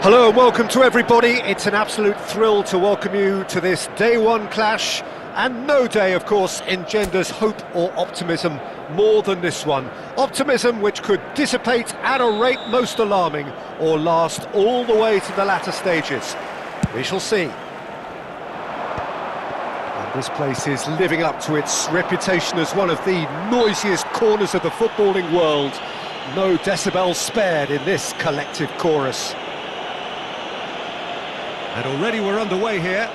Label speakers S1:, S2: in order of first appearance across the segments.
S1: Hello and welcome to everybody. It's an absolute thrill to welcome you to this day one clash, and no day, of course, engenders hope or optimism more than this one. Optimism which could dissipate at a rate most alarming or last all the way to the latter stages. We shall see. And this place is living up to its reputation as one of the noisiest corners of the footballing world. No decibels spared in this collective chorus. And already we're underway here.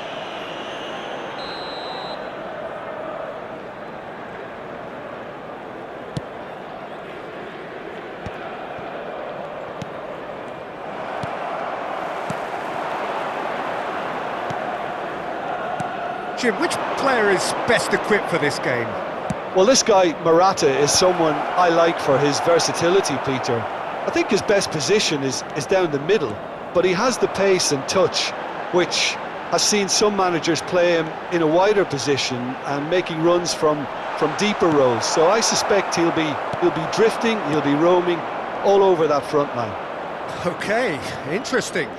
S1: Jim, which player is best equipped for this game?
S2: Well, this guy, Morata, is someone I like for his versatility, Peter. I think his best position is down the middle, but he has the pace and touch, which has seen some managers play him in a wider position and making runs from deeper rows. So I suspect he'll be drifting, he'll be roaming all over that front line.
S1: Okay, interesting.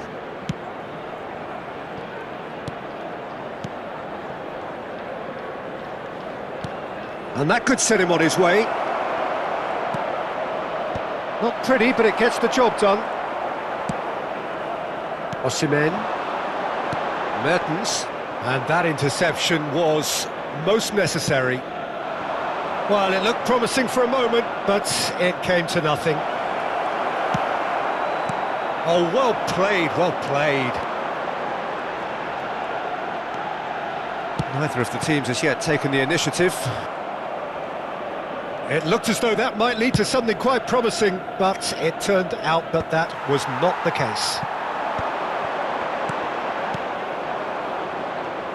S1: And that could set him on his way. Not pretty, but it gets the job done. Osimhen. Mertens. And that interception was most necessary. Well, it looked promising for a moment, but it came to nothing. Oh, well played, well played. Neither of the teams has yet taken the initiative. It looked as though that might lead to something quite promising, but it turned out that that was not the case.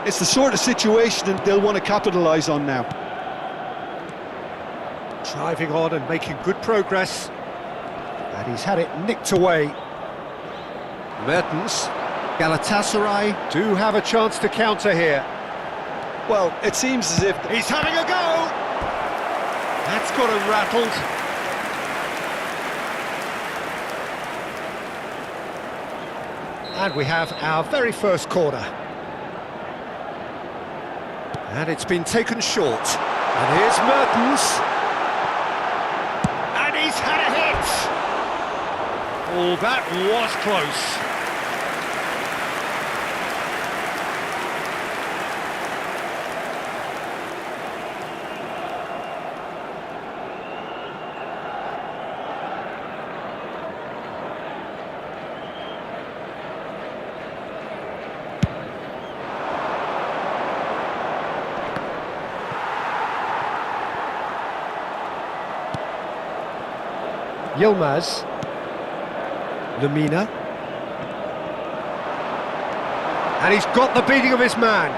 S2: It's the sort of situation that they'll want to capitalise on now.
S1: Driving on and making good progress. And he's had it nicked away. Mertens. Galatasaray do have a chance to counter here.
S2: Well, it seems as if...
S1: He's having a go! That's got him rattled. And we have our very first corner. And it's been taken short. And here's Mertens. And he's had a hit! Oh, that was close. Yilmaz. Lemina. And he's got the beating of his man.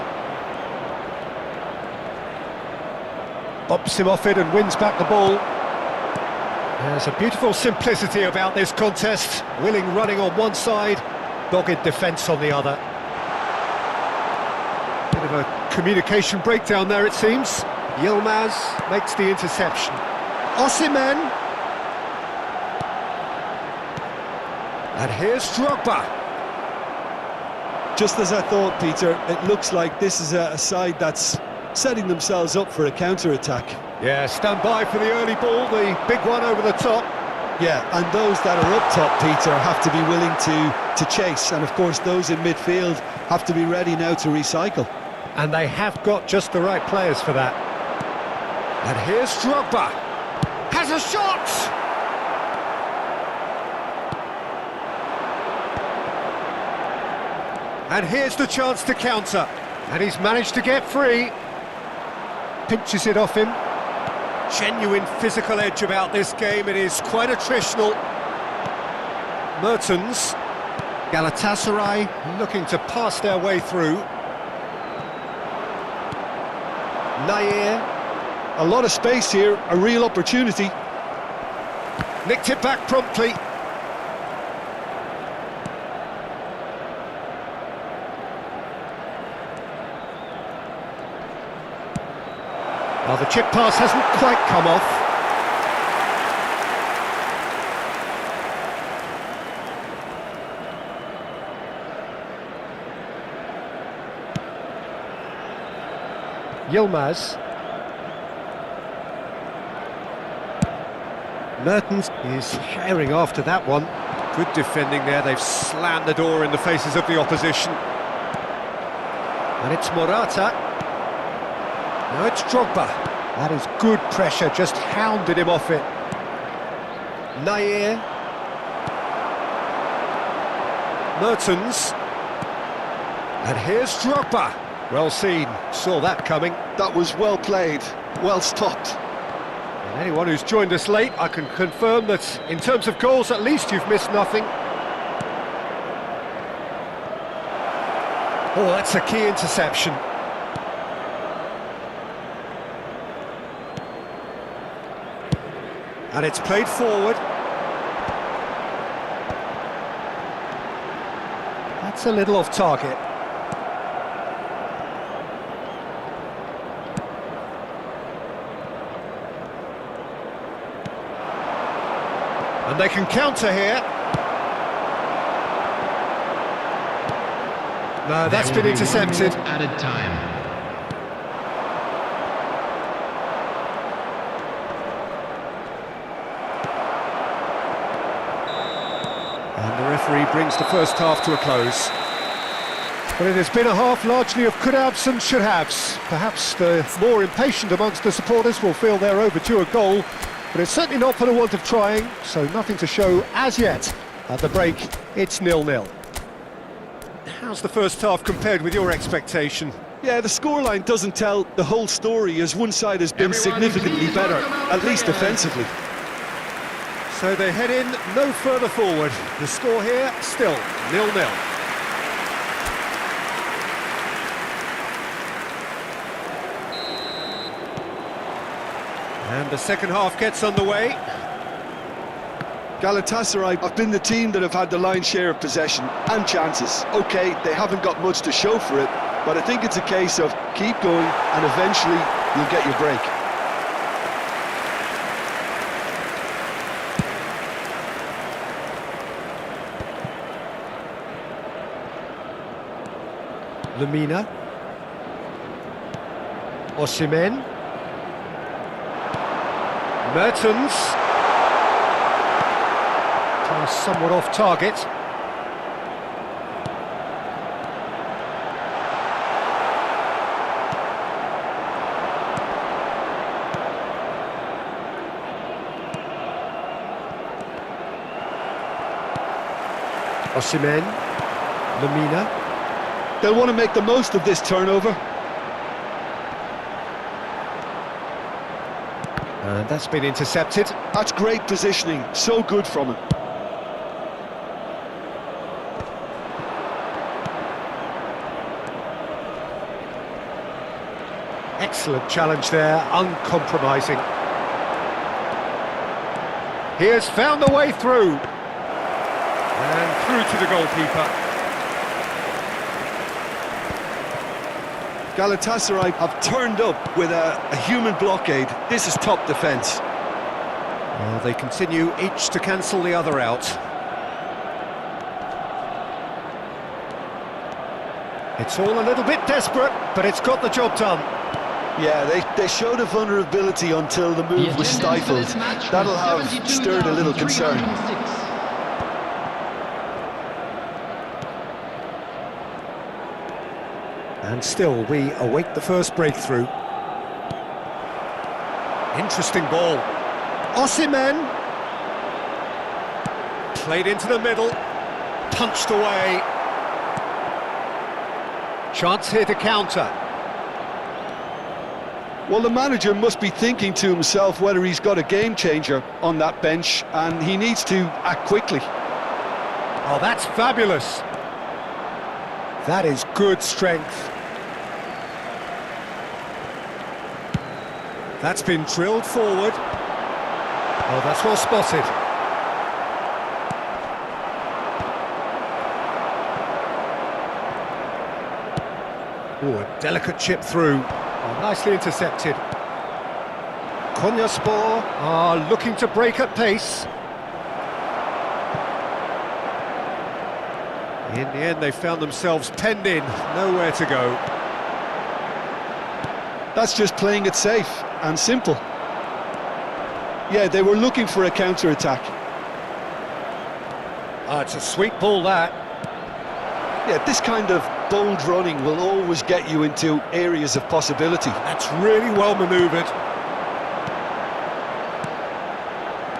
S1: Bumps him off it and wins back the ball. There's a beautiful simplicity about this contest. Willing running on one side, dogged defence on the other. Bit of a communication breakdown there, it seems. Yilmaz makes the interception. Osimhen. And here's Drogba.
S2: Just as I thought, Peter, it looks like this is a side that's setting themselves up for a counter-attack.
S1: Yeah, stand by for the early ball, the big one over the top.
S2: Yeah, and those that are up top, Peter, have to be willing to chase. And of course, those in midfield have to be ready now to recycle.
S1: And they have got just the right players for that. And here's Drogba. Has a shot! And here's the chance to counter. And he's managed to get free. Pinches it off him. Genuine physical edge about this game. It is quite attritional. Mertens. Galatasaray looking to pass their way through. Nair.
S2: A lot of space here, a real opportunity.
S1: Nicked it back promptly. Well, the chip pass hasn't quite come off. Yilmaz. Mertens is herring after that one. Good defending there, they've slammed the door in the faces of the opposition. And it's Morata. Now it's Drogba. That is good pressure, just hounded him off it. Nair. Mertens. And here's Drogba. Well seen, saw that coming.
S2: That was well played, well stopped.
S1: And anyone who's joined us late, I can confirm that in terms of goals, at least you've missed nothing. Oh, that's a key interception. And it's played forward. That's a little off target. And they can counter here. No, that's been intercepted.
S3: Added time.
S1: And the referee brings the first half to a close. But it has been a half largely of could-haves and should-haves. Perhaps the more impatient amongst the supporters will feel they're overdue a goal, but it's certainly not for the want of trying, so nothing to show as yet. At the break, it's 0-0. How's the first half compared with your expectation?
S2: Yeah, the scoreline doesn't tell the whole story, as one side has been significantly better, at least defensively.
S1: So they head in no further forward. The score here, still 0-0. And the second half gets underway.
S2: Galatasaray have been the team that have had the lion's share of possession and chances. OK, they haven't got much to show for it, but I think it's a case of keep going and eventually you'll get your break.
S1: Lemina. Osimhen. Mertens. Somewhat off target. Osimhen. Lemina.
S2: They'll want to make the most of this turnover.
S1: And that's been intercepted.
S2: That's great positioning, so good from him.
S1: Excellent challenge there, uncompromising. He has found the way through. And through to the goalkeeper.
S2: Galatasaray have turned up with a human blockade. This is top defence.
S1: Well, they continue each to cancel the other out. It's all a little bit desperate, but it's got the job done.
S2: Yeah, they showed a vulnerability until the move was stifled. That'll have stirred a little concern.
S1: And still, we await the first breakthrough. Interesting ball. Osimhen. Played into the middle. Punched away. Chance here to counter.
S2: Well, the manager must be thinking to himself whether he's got a game changer on that bench, and he needs to act quickly.
S1: Oh, that's fabulous. That is good strength. That's been drilled forward. Oh, that's well spotted. Oh, a delicate chip through. Oh, nicely intercepted. Konyaspor are looking to break at pace. In the end, they found themselves penned in, nowhere to go.
S2: That's just playing it safe and simple. Yeah, they were looking for a counter-attack.
S1: It's a sweet ball, that.
S2: Yeah, this kind of bold running will always get you into areas of possibility.
S1: That's really well manoeuvred.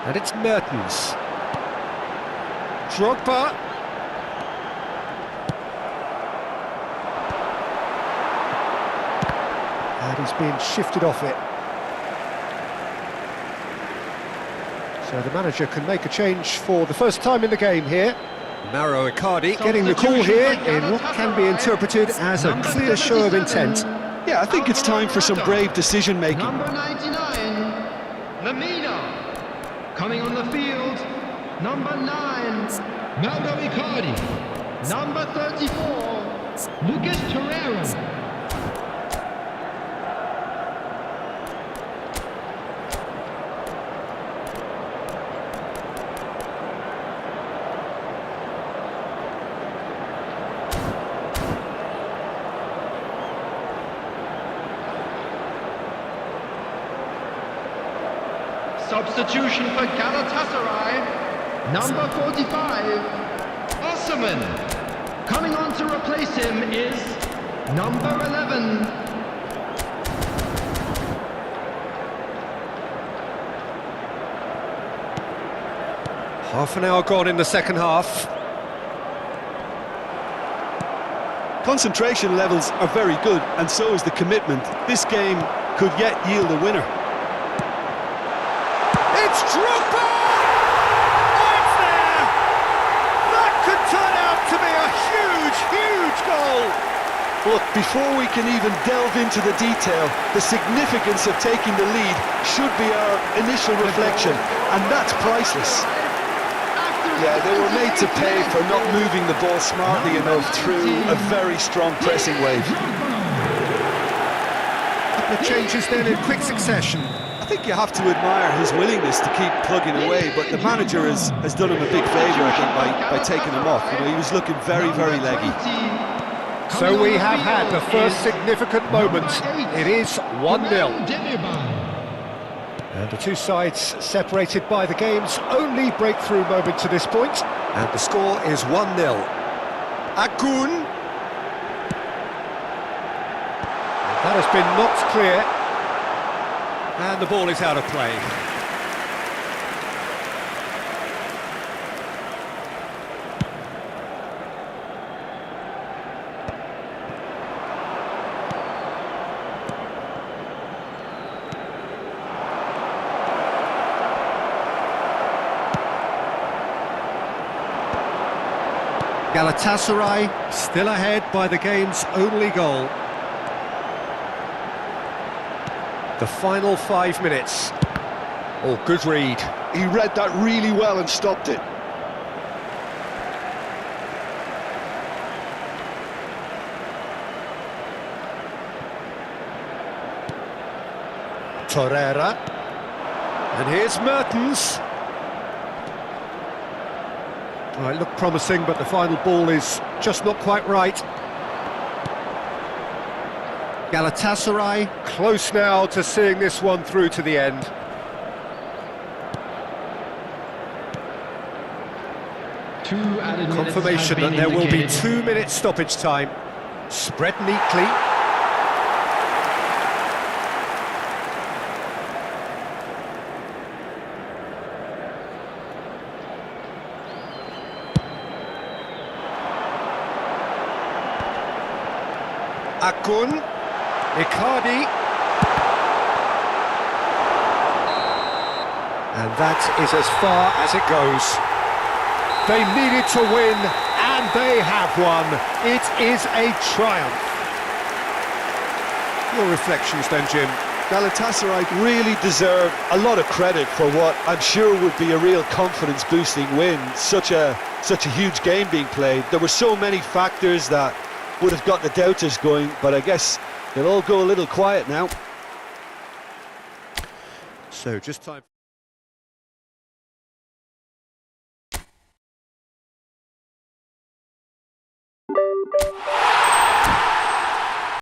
S1: And it's Mertens. Drogba. And he's being shifted off it. So the manager can make a change for the first time in the game here. Mauro Icardi getting the call here in what can be interpreted as a clear show of intent.
S2: Yeah, I think it's time for some brave decision-making.
S3: Number 99, Lamina. Coming on the field, number 9, Mauro Icardi. Number 34, Lucas Torreira. Substitution for Galatasaray, number 45, Osman. Coming on to replace him is number 11.
S1: Half an hour gone in the second half.
S2: Concentration levels are very good, and so is the commitment. This game could yet yield a winner.
S1: It's Drogba! Oh, it's there! That could turn out to be a huge, huge goal!
S2: Look, before we can even delve into the detail, the significance of taking the lead should be our initial reflection, and that's priceless. Yeah, they were made to pay for not moving the ball smartly enough through a very strong pressing wave.
S1: The changes then in quick succession.
S2: I think you have to admire his willingness to keep plugging away, but the manager has done him a big favour, I think, by taking him off. You know, he was looking very, very leggy.
S1: So we have had the first significant moment. It is 1-0. And the two sides separated by the game's only breakthrough moment to this point. And the score is 1-0. Akun. That has been knocked clear. And the ball is out of play. Galatasaray still ahead by the game's only goal. The final 5 minutes. Oh, good read.
S2: He read that really well and stopped it.
S1: Torreira. And here's Mertens. Oh, it looked promising, but the final ball is just not quite right. Galatasaray close now to seeing this one through to the end. Confirmation that there will be 2 minutes stoppage time. Spread neatly. Akun, Icardi, and that is as far as it goes. They needed to win, and they have won. It is a triumph. Your reflections then, Jim?
S2: Galatasaray really deserve a lot of credit for what I'm sure would be a real confidence-boosting win. Such a huge game being played. There were so many factors that would have got the doubters going, but I guess they'll all go a little quiet now.
S1: So just time.